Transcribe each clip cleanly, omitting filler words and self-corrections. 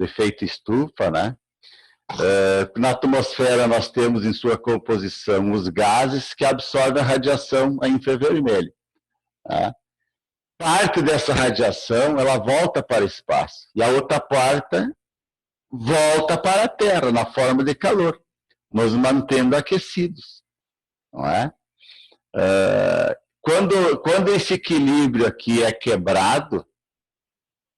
efeito estufa, né? Na atmosfera nós temos em sua composição os gases que absorvem a radiação a infravermelho. Né? Parte dessa radiação ela volta para o espaço e a outra parte volta para a Terra na forma de calor, nos mantendo aquecidos. Não é? Quando esse equilíbrio aqui é quebrado,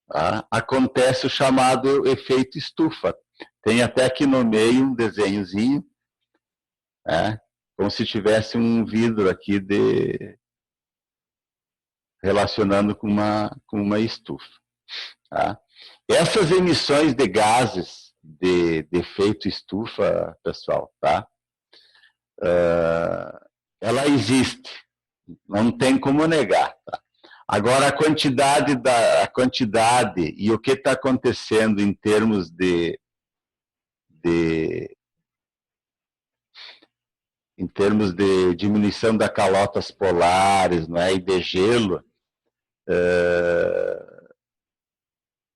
tá? Acontece o chamado efeito estufa. Tem até aqui no meio um desenhozinho, né? Como se tivesse um vidro aqui relacionando com uma estufa. Tá? Essas emissões de gases de efeito estufa, pessoal, tá? Ela existe, não tem como negar. Tá? Agora, a quantidade e o que está acontecendo em termos de diminuição das calotas polares, não é? E de gelo,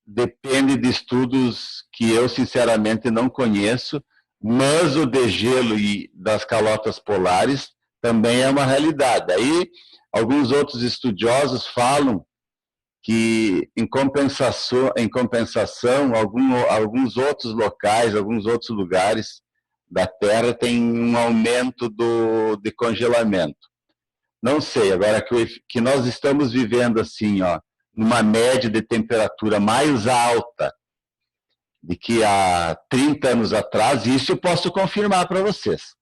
depende de estudos que eu, sinceramente, não conheço, mas o de gelo e das calotas polares também é uma realidade. Aí, alguns outros estudiosos falam que, em compensação alguns outros locais, alguns outros lugares da Terra têm um aumento de congelamento. Não sei, agora que nós estamos vivendo assim, ó, numa média de temperatura mais alta do que há 30 anos atrás, isso eu posso confirmar para vocês.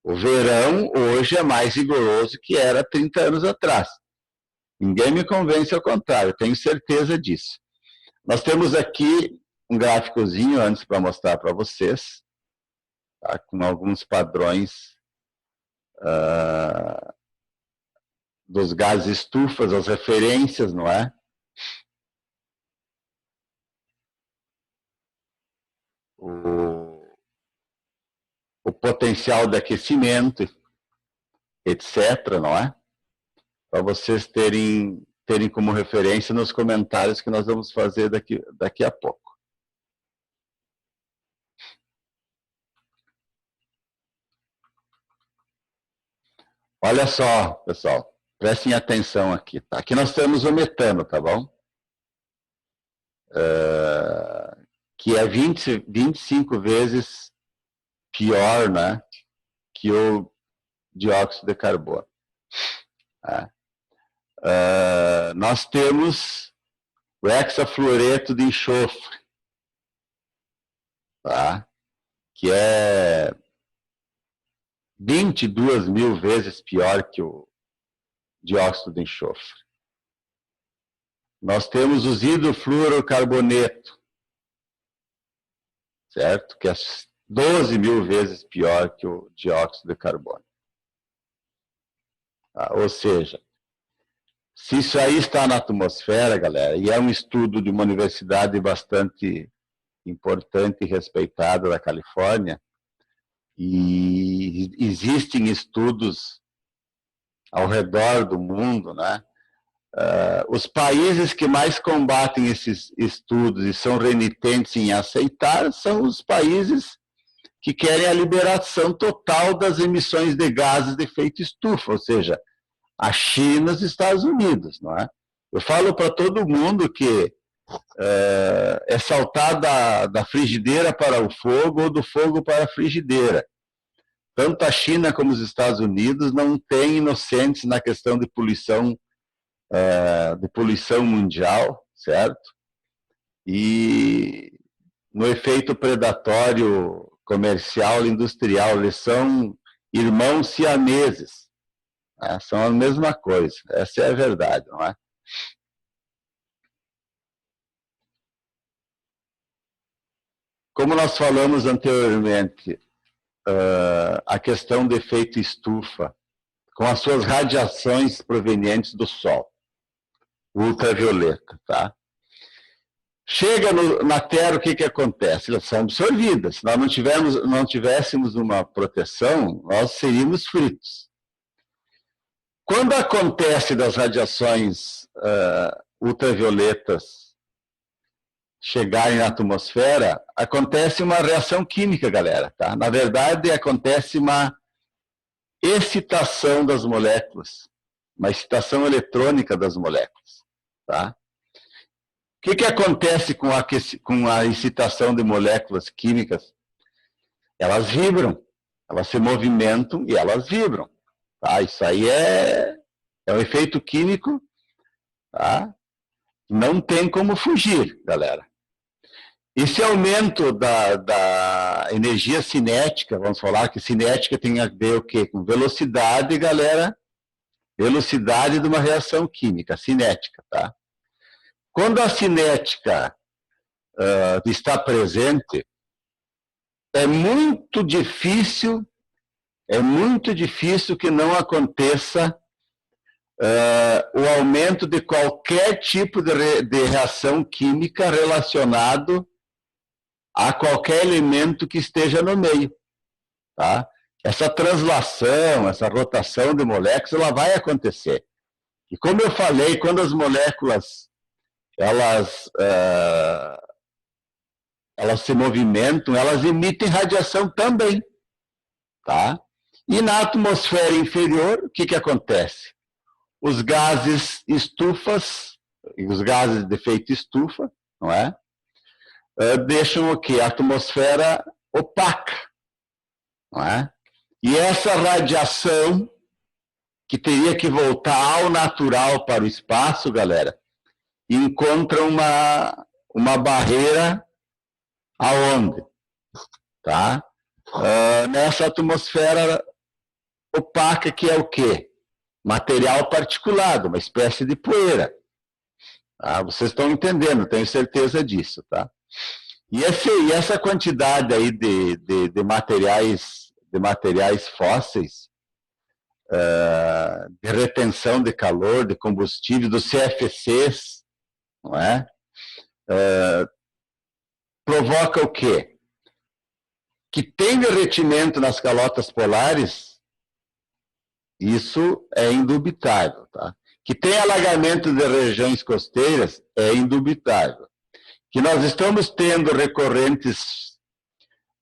O verão hoje é mais rigoroso que era 30 anos atrás. Ninguém me convence ao contrário, eu tenho certeza disso. Nós temos aqui um gráficozinho antes para mostrar para vocês, tá? Com alguns padrões dos gases estufas, as referências, não é? O potencial de aquecimento, etc., não é? Para vocês terem como referência nos comentários que nós vamos fazer daqui a pouco. Olha só, pessoal, prestem atenção aqui, tá? Aqui nós temos o metano, tá bom? Que é 25 vezes pior, né, que o dióxido de carbono. Tá? Nós temos o hexafluoreto de enxofre, tá? Que é 22 mil vezes pior que o dióxido de enxofre. Nós temos os hidrofluorocarboneto, certo? Que é 12 mil vezes pior que o dióxido de carbono. Tá? Ou seja, se isso aí está na atmosfera, galera, e é um estudo de uma universidade bastante importante e respeitada da Califórnia, e existem estudos ao redor do mundo, né? Os países que mais combatem esses estudos e são renitentes em aceitar são os países que querem a liberação total das emissões de gases de efeito estufa, ou seja, a China e os Estados Unidos, não é? Eu falo para todo mundo que é saltar da frigideira para o fogo ou do fogo para a frigideira. Tanto a China como os Estados Unidos não têm inocentes na questão de poluição mundial, certo? E no efeito predatório comercial e industrial, eles são irmãos siameses, né? São a mesma coisa, essa é a verdade, não é? Como nós falamos anteriormente, a questão do efeito estufa, com as suas radiações provenientes do Sol, ultravioleta, tá? Chega na Terra, o que acontece? Elas são absorvidas. Se nós não tivéssemos uma proteção, nós seríamos fritos. Quando acontece das radiações ultravioletas chegarem na atmosfera, acontece uma reação química, galera, tá? Na verdade, acontece uma excitação das moléculas, uma excitação eletrônica das moléculas, tá? O que acontece com a excitação de moléculas químicas? Elas vibram, elas se movimentam e elas vibram, tá? Isso aí é um efeito químico, tá? Não tem como fugir, galera. Esse aumento da energia cinética, vamos falar que cinética tem a ver o quê? Com velocidade, galera, velocidade de uma reação química, cinética, tá? Quando a cinética está presente, é muito difícil que não aconteça o aumento de qualquer tipo de reação química relacionado a qualquer elemento que esteja no meio, tá? Essa translação, essa rotação de moléculas, ela vai acontecer. E como eu falei, quando as moléculas elas se movimentam, elas emitem radiação também, tá? E na atmosfera inferior, o que acontece? Os gases estufas, os gases de efeito estufa, não é? Deixam o quê? A atmosfera opaca, não é? E essa radiação, que teria que voltar ao natural para o espaço, galera, encontra uma barreira aonde? Tá? Nessa atmosfera opaca, que é o quê? Material particulado, uma espécie de poeira. Tá? Vocês estão entendendo, tenho certeza disso, tá? E essa quantidade aí de materiais fósseis, de retenção de calor, de combustível, dos CFCs, não é? Provoca o quê? Que tem derretimento nas calotas polares, isso é indubitável, tá? Que tem alagamento de regiões costeiras, é indubitável. Que nós estamos tendo recorrentes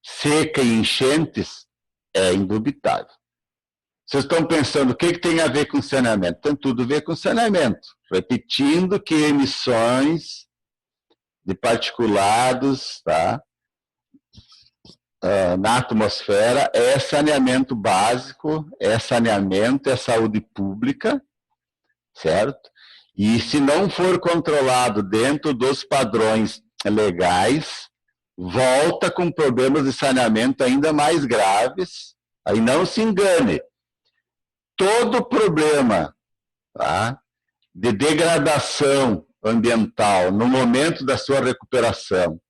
seca e enchentes, é indubitável. Vocês estão pensando, o que tem a ver com saneamento? Tem tudo a ver com saneamento. Repetindo que emissões de particulados, tá, na atmosfera é saneamento básico, é saneamento, é saúde pública, certo? E se não for controlado dentro dos padrões legais, volta com problemas de saneamento ainda mais graves. Aí não se engane, todo problema, tá, de degradação ambiental no momento da sua recuperação,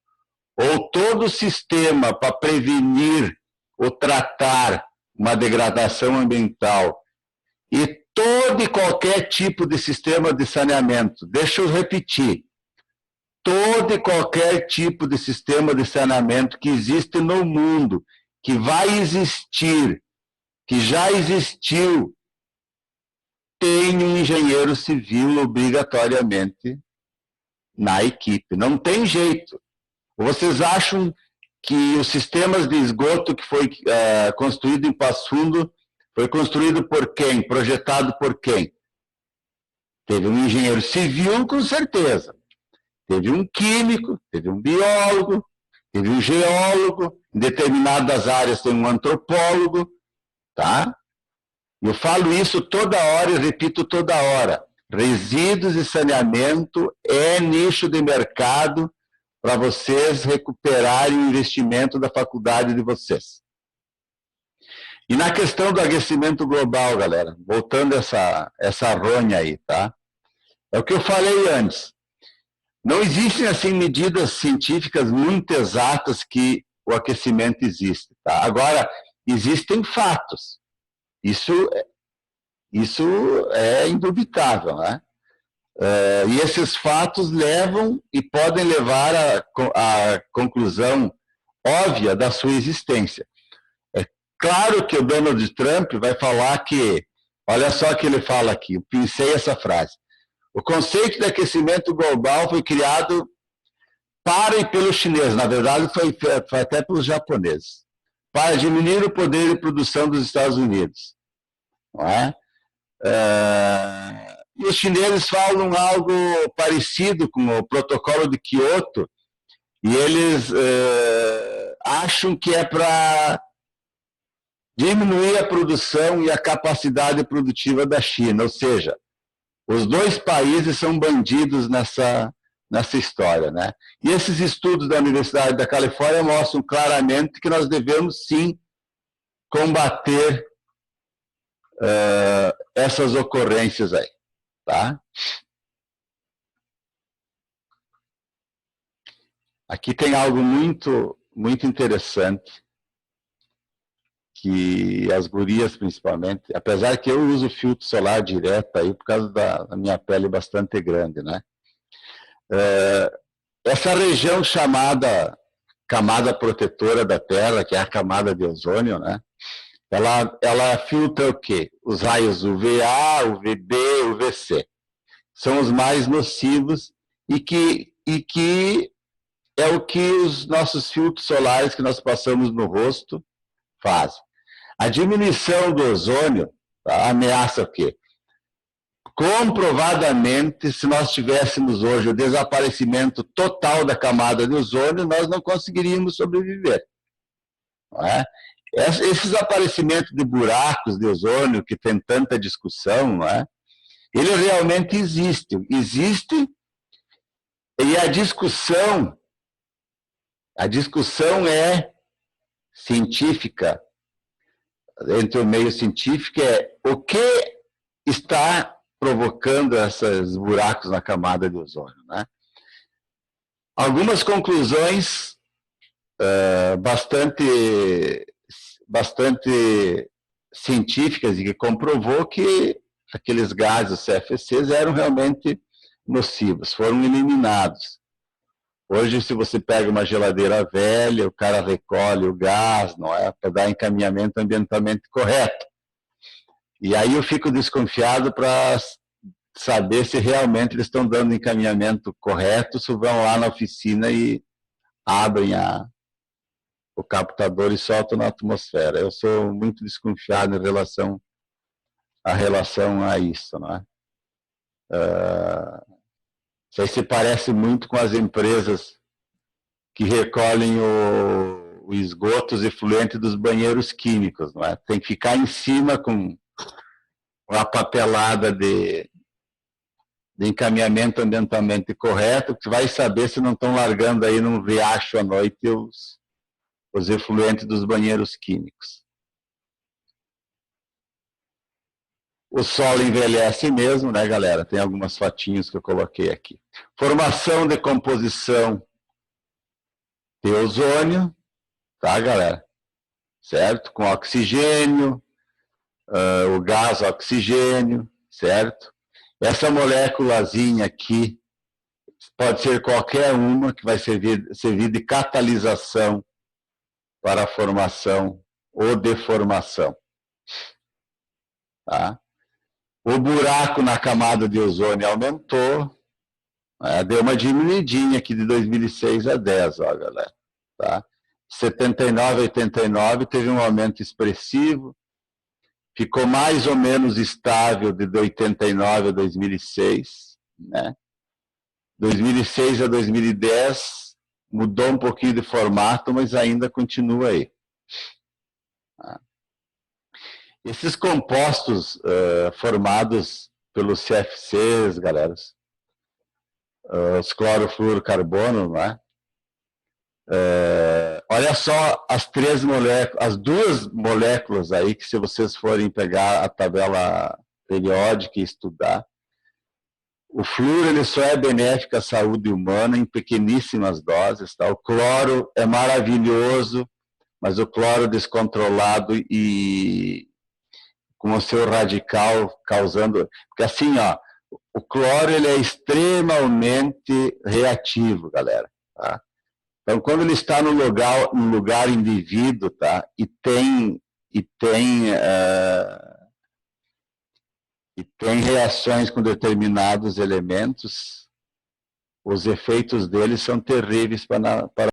ou todo sistema para prevenir ou tratar uma degradação ambiental, e todo e qualquer tipo de sistema de saneamento, deixa eu repetir, todo e qualquer tipo de sistema de saneamento que existe no mundo, que vai existir, que já existiu, tem um engenheiro civil obrigatoriamente na equipe. Não tem jeito. Vocês acham que os sistemas de esgoto que foi construído em Passo Fundo foi construído por quem? Projetado por quem? Teve um engenheiro civil, com certeza. Teve um químico, teve um biólogo, teve um geólogo, em determinadas áreas tem um antropólogo, tá? Eu falo isso toda hora e repito toda hora. Resíduos e saneamento é nicho de mercado para vocês recuperarem o investimento da faculdade de vocês. E na questão do aquecimento global, galera, voltando essa ronha aí, tá? É o que eu falei antes. Não existem, assim, medidas científicas muito exatas que o aquecimento existe, tá? Agora, existem fatos. Isso é indubitável, né? E esses fatos levam e podem levar à conclusão óbvia da sua existência. É claro que o Donald Trump vai falar que, olha só o que ele fala aqui, eu pensei essa frase, o conceito de aquecimento global foi criado para e pelo chinês, na verdade foi até pelos japoneses, para diminuir o poder de produção dos Estados Unidos. Não é? E os chineses falam algo parecido com o protocolo de Kyoto, e eles acham que é para diminuir a produção e a capacidade produtiva da China, ou seja, os dois países são bandidos nessa história, né? E esses estudos da Universidade da Califórnia mostram claramente que nós devemos, sim, combater essas ocorrências aí, tá? Aqui tem algo muito, muito interessante, que as gurias, principalmente, apesar que eu uso filtro solar direto aí por causa da minha pele bastante grande, né? Essa região chamada camada protetora da Terra, que é a camada de ozônio, né? Ela filtra o quê? Os raios UVA, UVB, UVC. São os mais nocivos e que é o que os nossos filtros solares que nós passamos no rosto fazem. A diminuição do ozônio, tá, ameaça o quê? Comprovadamente, se nós tivéssemos hoje o desaparecimento total da camada de ozônio, nós não conseguiríamos sobreviver. Não é? Esses aparecimentos de buracos de ozônio, que tem tanta discussão, não é? Ele realmente existe. Existe, e a discussão é científica, entre o meio científico, é o que está provocando esses buracos na camada de ozônio, né? Algumas conclusões bastante científicas e que comprovou que aqueles gases, os CFCs, eram realmente nocivos, foram eliminados. Hoje, se você pega uma geladeira velha, o cara recolhe o gás, não é, para dar encaminhamento ambientalmente correto. E aí eu fico desconfiado para saber se realmente eles estão dando encaminhamento correto, se vão lá na oficina e abrem o captador e soltam na atmosfera. Eu sou muito desconfiado em relação a isso, não é? Isso aí se parece muito com as empresas que recolhem os esgotos efluentes dos banheiros químicos, não é? Tem que ficar em cima com uma papelada de encaminhamento ambientalmente correto, que vai saber se não estão largando aí num riacho à noite os efluentes dos banheiros químicos. O solo envelhece mesmo, né, galera? Tem algumas fotinhos que eu coloquei aqui. Formação de composição de ozônio, tá, galera? Certo? Com oxigênio, o gás oxigênio, certo? Essa moléculazinha aqui pode ser qualquer uma que vai servir de catalisação para a formação ou deformação. Tá? O buraco na camada de ozônio aumentou, deu uma diminuidinha aqui de 2006 a 10, ó, galera. Tá? 79 a 89 teve um aumento expressivo, ficou mais ou menos estável de 89 a 2006, né? 2006 a 2010 mudou um pouquinho de formato, mas ainda continua aí. Esses compostos formados pelos CFCs, galera, os clorofluorocarbono, né? Olha só as duas moléculas aí que, se vocês forem pegar a tabela periódica e estudar, o flúor ele só é benéfico à saúde humana em pequeníssimas doses, tá? O cloro é maravilhoso, mas o cloro descontrolado e com o seu radical causando... Porque assim, ó, o cloro ele é extremamente reativo, galera, tá? Então, quando ele está no lugar indevido, tá? E tem reações com determinados elementos, os efeitos deles são terríveis para